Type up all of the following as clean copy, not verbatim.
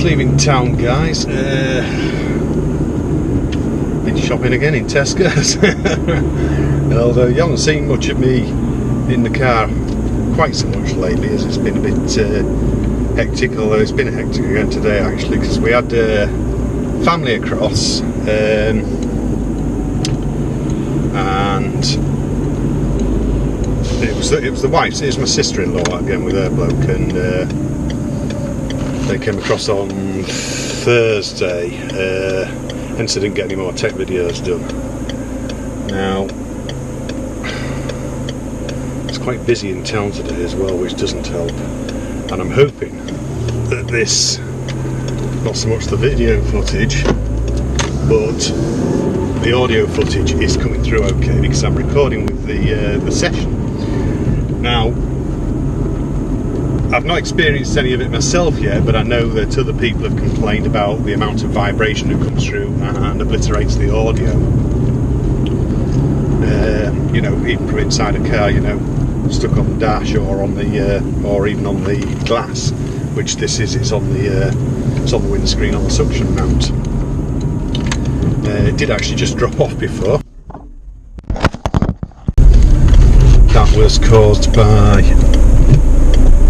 just leaving town, guys. Been shopping again in Tesco's. Although you haven't seen much of me in the car quite so much lately, as it's been a bit hectic. Although it's been hectic again today, actually, because we had family across, and it was the wife's. It was my sister-in-law again with her bloke, and they came across on Thursday. Hence I didn't get any more tech videos done. Now it's quite busy in town today as well, which doesn't help, and I'm hoping that this, not so much the video footage, but the audio footage is coming through okay, because I'm recording with the session. Now, I've not experienced any of it myself yet, but I know that other people have complained about the amount of vibration that comes through and obliterates the audio. You know, even from inside a car, you know, stuck on the dash or on the or even on the glass, which this is. It's on the windscreen on the suction mount. It did actually just drop off before. That was caused by,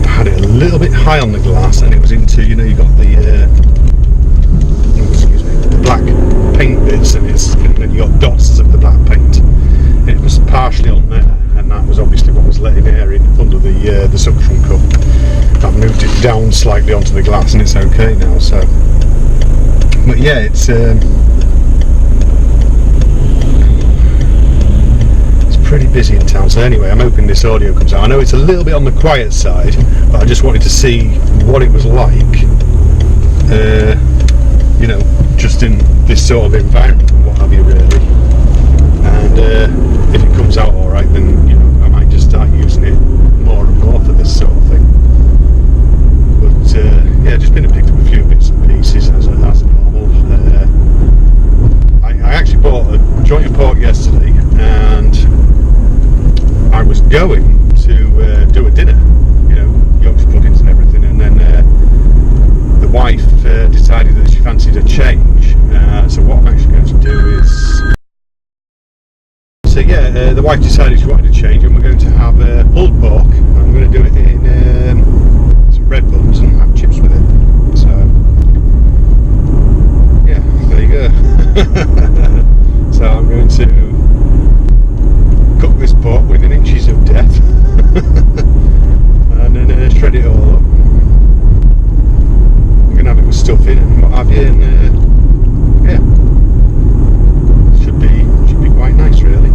I had it a little bit high on the glass, and it was into, you know, you got the the black paint bits, and then you got dots of the black paint. It was partially on there, and that was obviously what was letting air in under the suction cup. I've moved it down slightly onto the glass, and it's okay now. So, but yeah, it's pretty busy in town. So anyway, I'm hoping this audio comes out. I know it's a little bit on the quiet side, but I just wanted to see what it was like, you know, just in this sort of environment and what have you, really. And if it comes out alright, then, you know, I might just start using it more and more for this sort of thing. But yeah, just been and picked up a few bits and pieces as normal. I actually bought a joint of pork yesterday, and I was going to do a dinner, you know, Yorkshire puddings and everything, and then the wife decided that she fancied a change. So what I'm actually going to do is, so yeah, the wife decided she wanted a change, and we're going to have pulled pork, and I'm going to do it in some bread buns and have chips with it. So yeah, there you go. So I'm going to cook this pork within inches of death and then shred it all up. I'm going to have it with stuff in and what have you, and yeah, should be quite nice, really.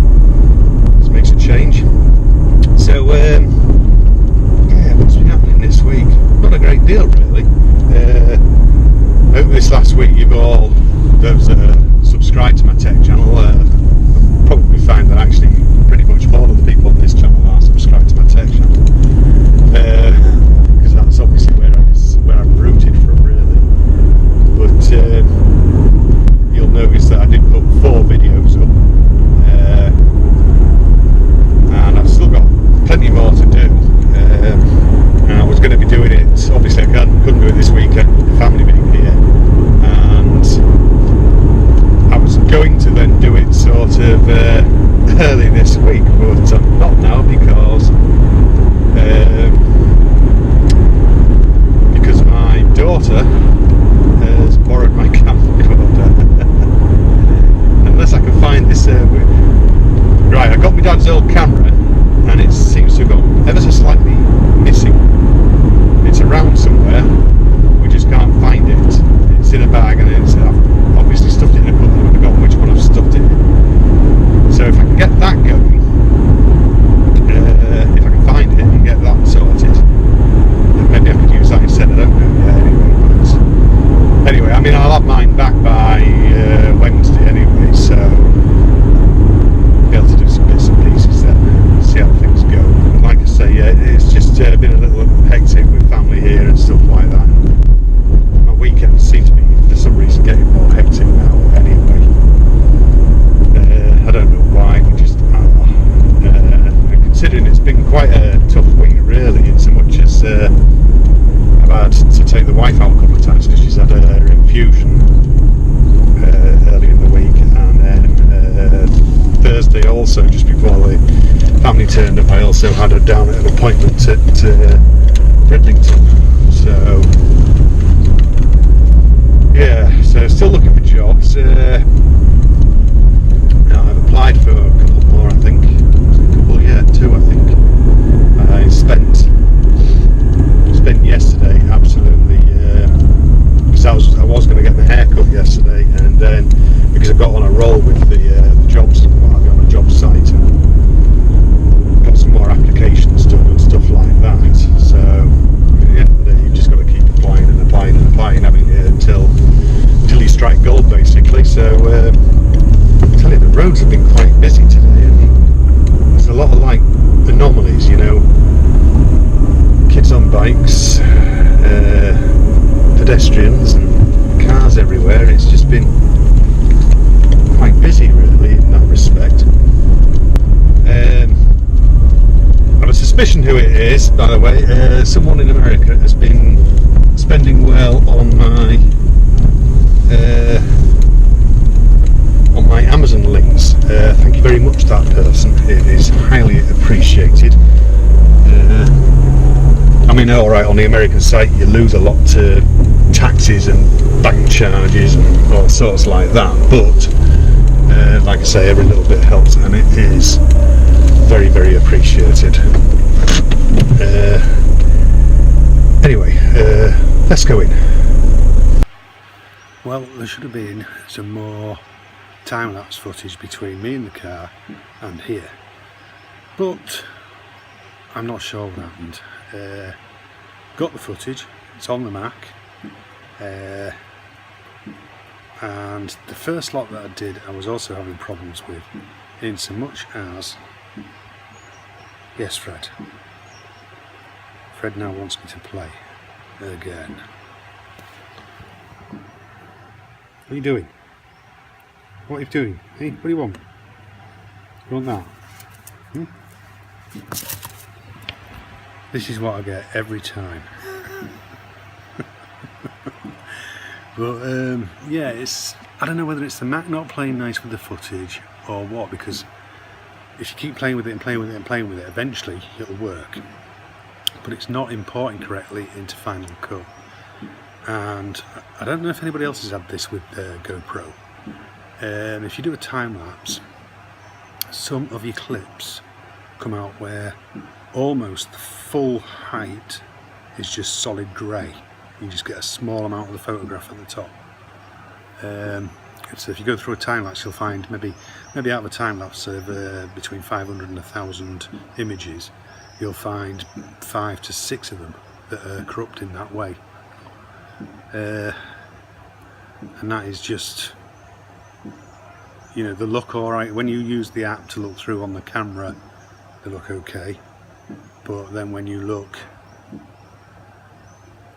This makes a change. So yeah, what's been happening this week? Not a great deal, really. Over this last week, you've all, those subscribed to my tech channel, probably find that actually pretty much all of the people on this channel are subscribed to my tech channel, because that's obviously where I'm rooted from, really. But you'll notice that I did put 4 videos up, and I've still got plenty more to do. And I was going to be doing it, obviously I couldn't do it this weekend with the family being here, and I was going to then do it sort of early this week, but I'm not now, because my daughter has borrowed my camcorder. Unless I can find this right, I got my dad's old camera, and it seems to have gone ever so slightly missing. It's around somewhere, we just can't find it. It's in a bag, and it's I've obviously stuffed it in a bucket. I've forgotten which one I've stuffed it in. So if I can get that going, if I can find it and get that sorted, then maybe I could use that instead. I don't know yet, anyway. But anyway, I mean, I'll have mine back by Wednesday anyway, so I'll be able to do some bits and pieces then. Fusion early in the week, and then Thursday also, just before the family turned up, I also had her down at an appointment at Bridlington. So yeah, so still looking for jobs. I've applied for a couple more, I think. Two, I think. I spent yesterday absolutely, because I was going to get my hair cut yesterday, and then because I got on a roll with the jobs and what have you on a job site, and got some more applications done and stuff like that. So at the end of the day, you've just got to keep applying and applying and applying, haven't you, until you strike gold, basically. So I'm telling you, the roads have been quite busy today, and there's a lot of like anomalies, you know, kids on bikes, pedestrians and cars everywhere. It's just been quite busy really in that respect. I have a suspicion who it is, by the way. Someone in America has been spending well on my Amazon links. Thank you very much, that person. It is highly appreciated. I mean, alright, on the American site you lose a lot to taxes and bank charges and all sorts like that, but like I say, every little bit helps, and it is very, very appreciated. Anyway, let's go in. Well, there should have been some more time-lapse footage between me and the car and here, but I'm not sure what happened. Got the footage, it's on the Mac, and the first lot that I did I was also having problems with, in so much as, yes, Fred now wants me to play again. What are you doing? What are you doing? Hey, what do you want? You want that? This is what I get every time. But yeah, I don't know whether it's the Mac not playing nice with the footage or what, because if you keep playing with it and playing with it and playing with it, eventually it'll work. But it's not importing correctly into Final Cut. And I don't know if anybody else has had this with GoPro. If you do a time lapse, some of your clips come out where almost the full height is just solid grey. You just get a small amount of the photograph at the top. So if you go through a time lapse, you'll find maybe out of a time lapse of between 500 and 1,000 images, you'll find 5 to 6 of them that are corrupt in that way. And that is just, you know, they look alright when you use the app to look through on the camera, they look okay, but then when you look,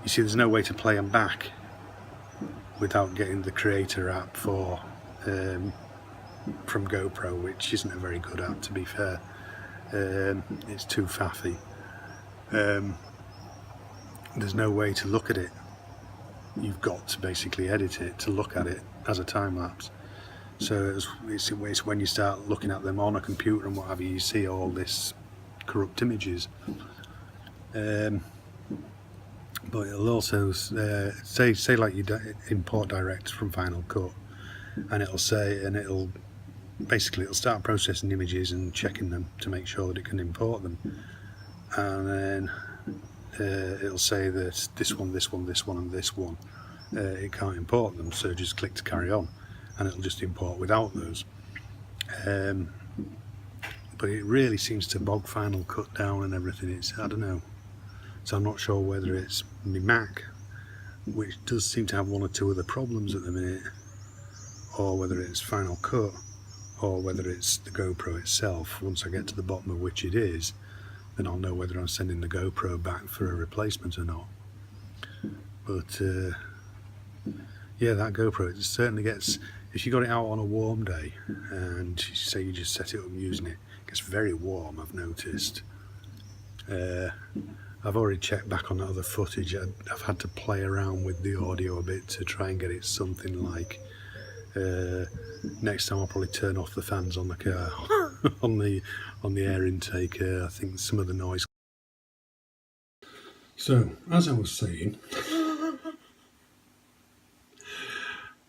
you see there's no way to play them back without getting the creator app for from GoPro, which isn't a very good app, to be fair. It's too faffy. There's no way to look at it. You've got to basically edit it to look at it as a time lapse. So it's when you start looking at them on a computer and what have you, you see all this corrupt images. But it'll also say like you import direct from Final Cut, and it'll start processing images and checking them to make sure that it can import them, and then it'll say that this one, and this one it can't import them, so just click to carry on and it'll just import without those. But it really seems to bog Final Cut down and everything. I don't know. So I'm not sure whether it's my Mac, which does seem to have one or two other problems at the minute, or whether it's Final Cut, or whether it's the GoPro itself. Once I get to the bottom of which it is, then I'll know whether I'm sending the GoPro back for a replacement or not. But yeah, that GoPro, it certainly gets, if you got it out on a warm day and say you just set it up using it, it gets very warm, I've noticed. I've already checked back on that other footage. I've had to play around with the audio a bit to try and get it something like, next time I'll probably turn off the fans on the car, on the air intake. I think some of the noise. So, as I was saying,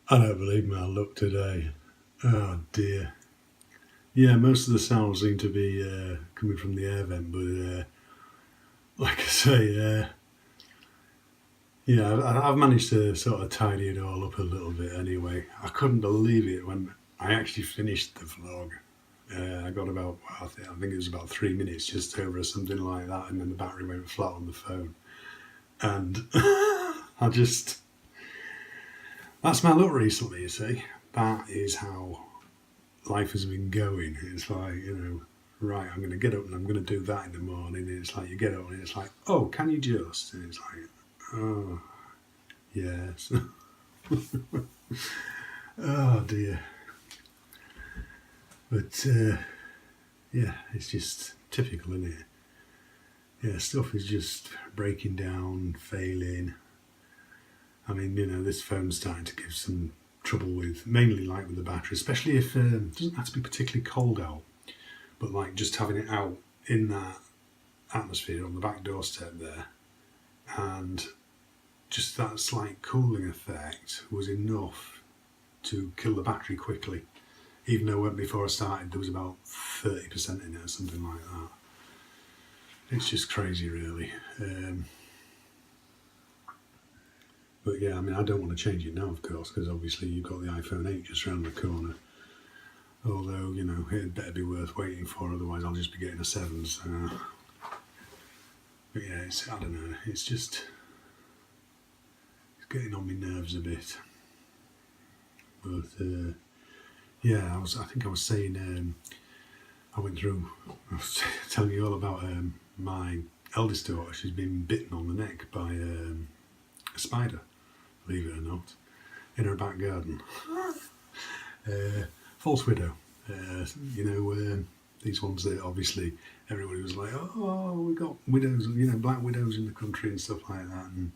I don't believe my luck today. Oh dear. Yeah, most of the sounds seem to be coming from the air vent, but like I say, yeah, I've managed to sort of tidy it all up a little bit anyway. I couldn't believe it when I actually finished the vlog. I got about, I think it was about 3 minutes just over or something like that, and then the battery went flat on the phone. And that's my luck recently, you see. That is how life has been going. It's like, right, I'm going to get up and I'm going to do that in the morning. And it's like, you get up and it's like, oh, can you just? And it's like, oh, yes. Oh dear. But yeah, it's just typical, isn't it? Yeah, stuff is just breaking down, failing. I mean, this phone's starting to give some trouble with, mainly like with the battery, especially if it doesn't have to be particularly cold out, but like just having it out in that atmosphere on the back doorstep there, and just that slight cooling effect was enough to kill the battery quickly, even though before I started there was about 30% in it or something like that. It's just crazy really. But yeah, I mean, I don't want to change it now, of course, because obviously you've got the iPhone 8 just around the corner. Although, it'd better be worth waiting for, otherwise I'll just be getting a 7. So. But yeah, I don't know, it's getting on my nerves a bit. But yeah, I think I was saying, I was telling you all about my eldest daughter. She's been bitten on the neck by a spider, believe it or not, in her back garden. False widow. These ones that obviously everybody was like, oh, we got widows, black widows in the country and stuff like that. And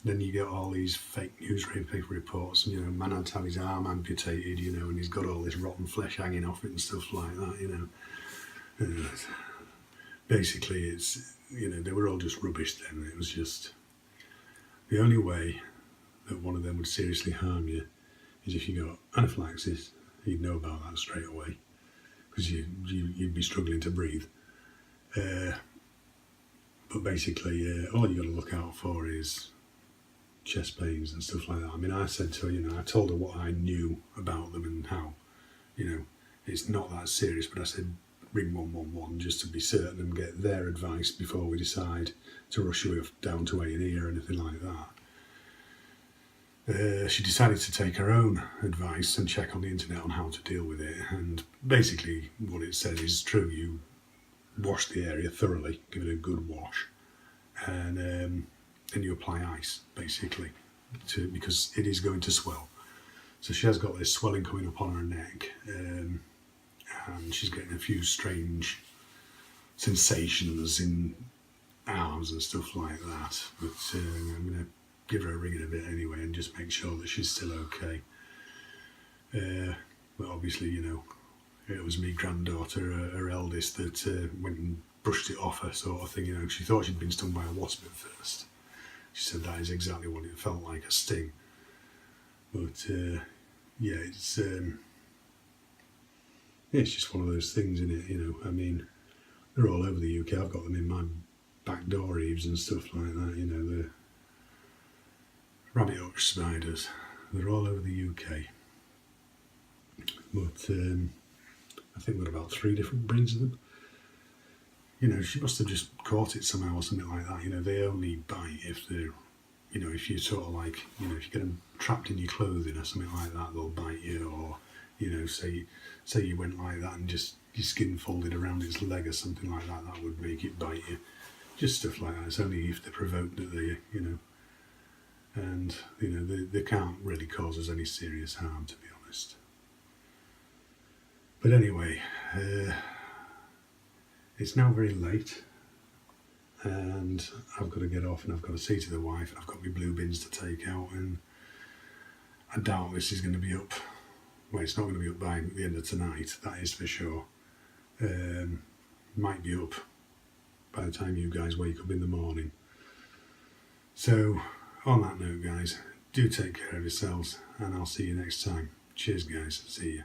then you get all these fake newspaper reports, man had to have his arm amputated, and he's got all this rotten flesh hanging off it and stuff like that, Basically, it's, they were all just rubbish then. It was just, the only way that one of them would seriously harm you is if you got anaphylaxis. You'd know about that straight away, because you'd be struggling to breathe. But basically, all you got to look out for is chest pains and stuff like that. I mean, I said to her, I told her what I knew about them and how, it's not that serious, but I said, ring 111 just to be certain and get their advice before we decide to rush you down to A&E or anything like that. She decided to take her own advice and check on the internet on how to deal with it, and basically what it says is true. You wash the area thoroughly, give it a good wash, and then you apply ice basically because it is going to swell. So she has got this swelling coming up on her neck, and she's getting a few strange sensations in arms and stuff like that, but I'm going to give her a ring in a bit anyway and just make sure that she's still okay. But obviously, it was me granddaughter, her eldest, that went and brushed it off her, sort of thing. She thought she'd been stung by a wasp at first. She said that is exactly what it felt like, a sting. But yeah, it's just one of those things, isn't it? I mean, they're all over the UK. I've got them in my back door eaves and stuff like that. The rabbit hutch spiders. They're all over the UK. But I think we've got about 3 different breeds of them. She must have just caught it somehow or something like that. They only bite if they're, if you sort of like, if you get them trapped in your clothing or something like that, they'll bite you. Or, say you went like that and just your skin folded around its leg or something like that, that would make it bite you. Just stuff like that. It's only if they're provoked that they, and, they can't really cause us any serious harm, to be honest. But anyway, it's now very late, and I've got to get off and I've got to see to the wife, and I've got my blue bins to take out, and I doubt this is going to be up. Well, it's not going to be up by the end of tonight, that is for sure. Might be up by the time you guys wake up in the morning. So, on that note, guys, do take care of yourselves, and I'll see you next time. Cheers, guys. See you.